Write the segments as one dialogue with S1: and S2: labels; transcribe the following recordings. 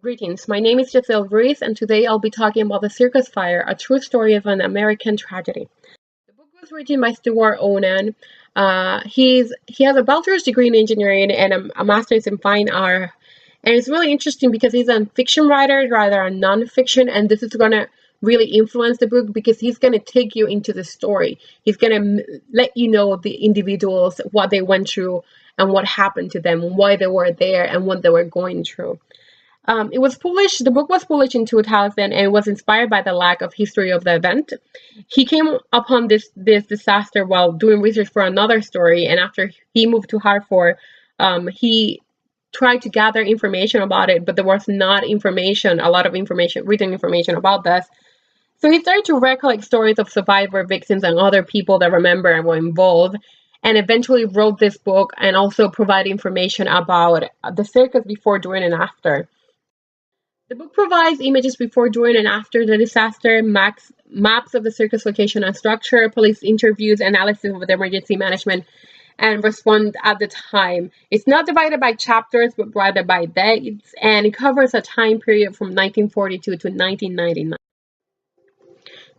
S1: Greetings, my name is Ruiz, and today I'll be talking about the Circus Fire, a true story of an American tragedy. The book was written by Steward. He has a bachelor's degree in engineering and a master's in fine art. And it's really interesting because he's a fiction writer rather than non-fiction, and this is going to really influence the book because he's going to take you into the story. He's going to let you know the individuals, what they went through, and what happened to them, why they were there, and what they were going through. The book was published in 2000 and it was inspired by the lack of history of the event. He came upon this disaster while doing research for another story, and after he moved to Hartford, he tried to gather information about it, but there was not a lot of written information about this. So he started to recollect stories of survivor victims and other people that remember and were involved, and eventually wrote this book and also provide information about the circus before, during, and after. The book provides images before, during, and after the disaster, maps of the circus location and structure, police interviews, analysis of the emergency management, and response at the time. It's not divided by chapters, but rather by dates, and it covers a time period from 1942 to 1999.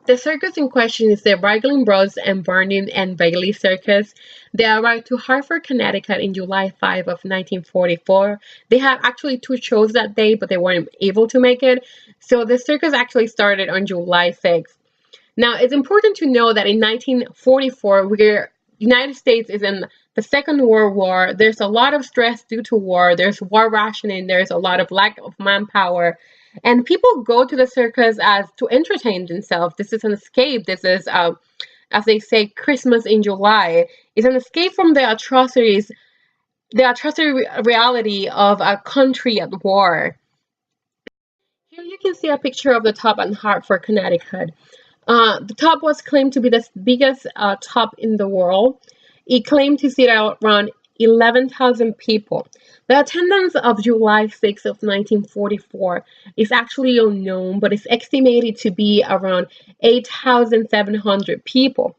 S1: The circus in question is the Wrigley Bros. And Barnum and Bailey Circus. They arrived to Hartford, Connecticut in July 5 of 1944. They had actually 2 shows that day, but they weren't able to make it. So the circus actually started on July 6th. Now, it's important to know that in 1944, United States is in the Second World War. There's a lot of stress due to war. There's war rationing. There's a lot of lack of manpower. And people go to the circus as to entertain themselves. This is an escape. This is, as they say, Christmas in July. It's an escape from the atrocity reality of a country at war. Here you can see a picture of the top in Hartford, Connecticut. The top was claimed to be the biggest top in the world. It claimed to seat around 11,000 people. The attendance of July 6 of 1944 is actually unknown, but it's estimated to be around 8,700 people.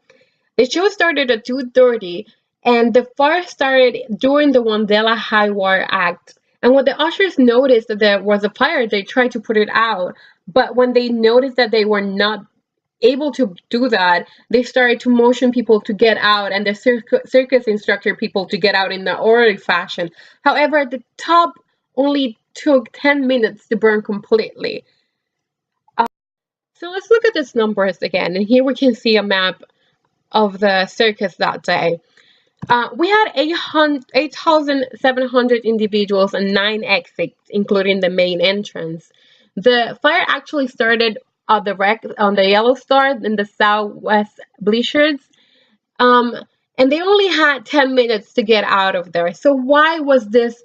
S1: The show started at 2:30, and the fire started during the Wandela High Wire Act. And when the ushers noticed that there was a fire, they tried to put it out. But when they noticed that they were not able to do that, they started to motion people to get out, and the circus instructor people to get out in the orderly fashion. However, the top only took 10 minutes to burn completely. So let's look at these numbers again, and here we can see a map of the circus that day. We had 8,700 individuals and 9 exits, including the main entrance. The fire actually started on the Yellow Star in the southwest bleachers, and they only had 10 minutes to get out of there. So why was this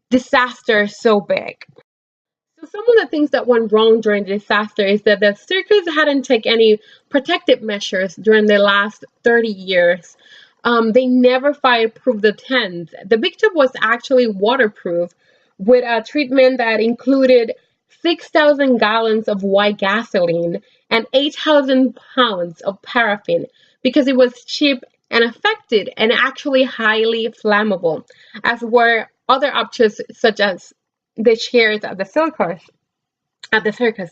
S1: disaster so big? So some of the things that went wrong during the disaster is that the circus hadn't taken any protective measures during the last 30 years. They never fireproofed the tents. The big tub was actually waterproof with a treatment that included 6,000 gallons of white gasoline and 8,000 pounds of paraffin because it was cheap and effective and actually highly flammable, as were other options such as the chairs at the circus. The circus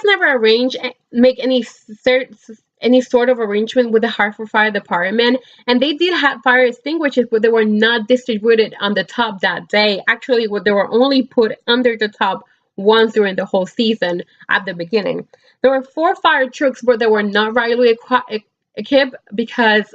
S1: never make any sort of arrangement with the Hartford Fire Department, and they did have fire extinguishers, but they were not distributed on the top that day. Actually, they were only put under the top once during the whole season at the beginning. There were 4 fire trucks, but they were not regularly equipped because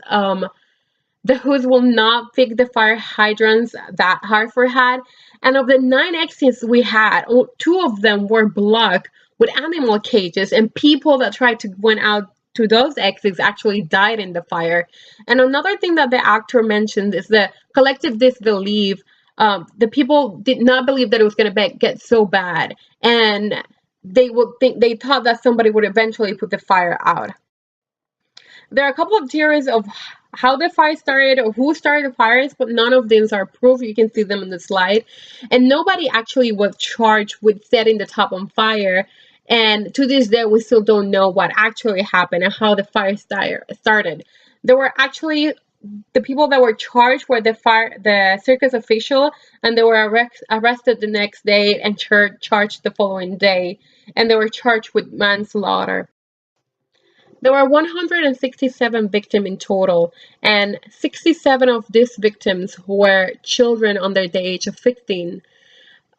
S1: the hoods will not pick the fire hydrants that Hartford had. And of the 9 exits we had, 2 of them were blocked with animal cages, and people that tried to went out to those exits actually died in the fire. And another thing that the actor mentioned is the collective disbelief. The people did not believe that it was going to get so bad, and they thought that somebody would eventually put the fire out. There are a couple of theories of how the fire started or who started the fires, but none of these are proof. You can see them in the slide. And nobody actually was charged with setting the top on fire. And to this day, we still don't know what actually happened and how the fire started. There were actually the people that were charged were the circus official, and they were arrested the next day and charged the following day, and they were charged with manslaughter. There were 167 victims in total, and 67 of these victims were children under the age of 15.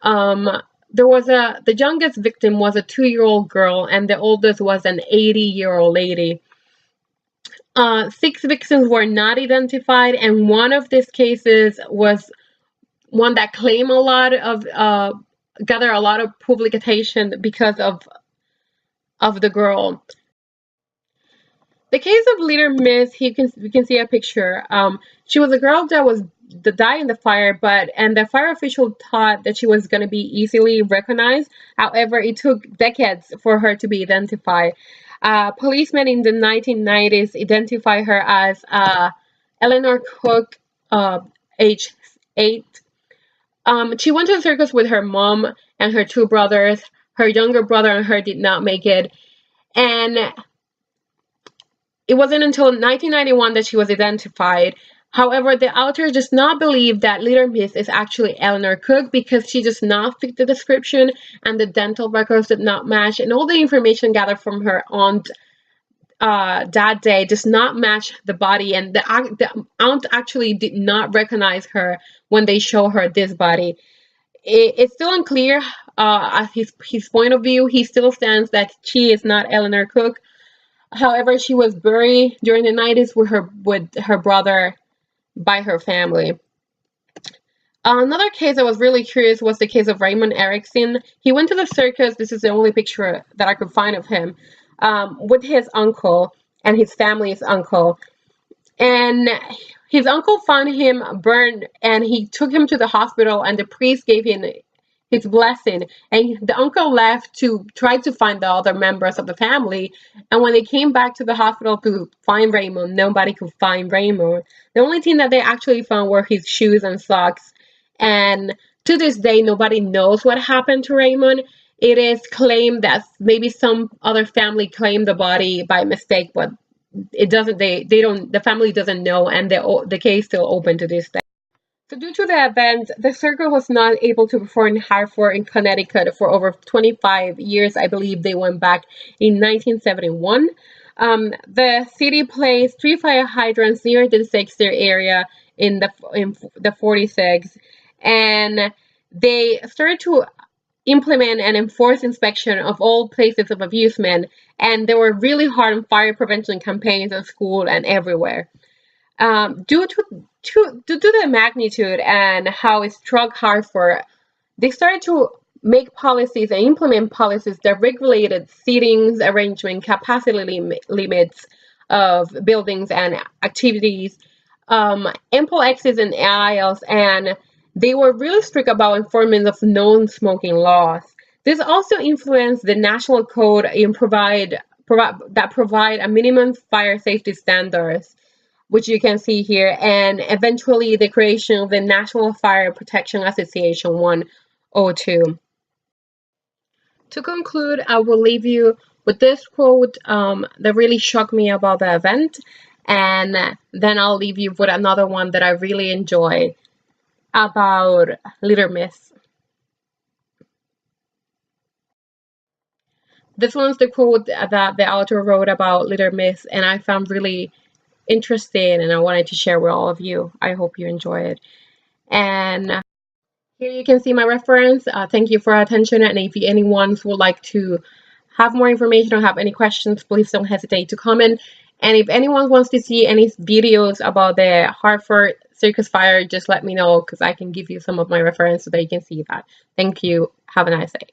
S1: The youngest victim was a 2-year-old girl, and the oldest was an 80-year-old lady. 6 victims were not identified, and one of these cases was one that claimed gather a lot of public attention because of the girl. The case of Little Miss, we can see a picture. She was a girl that died in the fire, and the fire official thought that she was going to be easily recognized. However, it took decades for her to be identified. Policemen in the 1990s identified her as Eleanor Cook, age 8. She went to the circus with her mom and her 2 brothers. Her younger brother and her did not make it. And it wasn't until 1991 that she was identified. However, the author does not believe that Little Miss is actually Eleanor Cook because she does not fit the description, and the dental records did not match, and all the information gathered from her aunt that day does not match the body, and the aunt actually did not recognize her when they show her this body. It's still unclear at his point of view. He still stands that she is not Eleanor Cook. However, she was buried during the 90s with her brother by her family. Another case I was really curious was the case of Raymond Erickson. He went to the circus. This is the only picture that I could find of him with his uncle and his family's uncle. And his uncle found him burned, and he took him to the hospital, and the priest gave him his blessing, and the uncle left to try to find the other members of the family. And when they came back to the hospital to find Raymond, nobody could find Raymond. The only thing that they actually found were his shoes and socks, and to this day nobody knows what happened to Raymond. It is claimed that maybe some other family claimed the body by mistake, but it doesn't. They don't. The family doesn't know, and the case is still open to this day. So due to the event, the circus was not able to perform in Hartford in Connecticut for over 25 years. I believe they went back in 1971. The city placed 3 fire hydrants near the Shakespeare area in the 46, and they started to implement and enforce inspection of all places of amusement, and they were really hard on fire prevention campaigns at school and everywhere. Due to the magnitude and how it struck Hartford, they started to make policies and implement policies that regulated seatings, arrangement, capacity limits of buildings and activities, ample exits and aisles, and they were really strict about enforcement of non-smoking laws. This also influenced the national code in provide a minimum fire safety standards, which you can see here, and eventually the creation of the National Fire Protection Association 102. To conclude, I will leave you with this quote that really shocked me about the event, and then I'll leave you with another one that I really enjoy about Little Miss. This one's the quote that the author wrote about Little Miss, and I found really interesting, and I wanted to share with all of you. I hope you enjoy it. And here you can see my reference. Thank you for your attention, and if anyone would like to have more information or have any questions, please don't hesitate to comment. And if anyone wants to see any videos about the Hartford Circus Fire, just let me know, because I can give you some of my reference so that you can see that. Thank you. Have a nice day.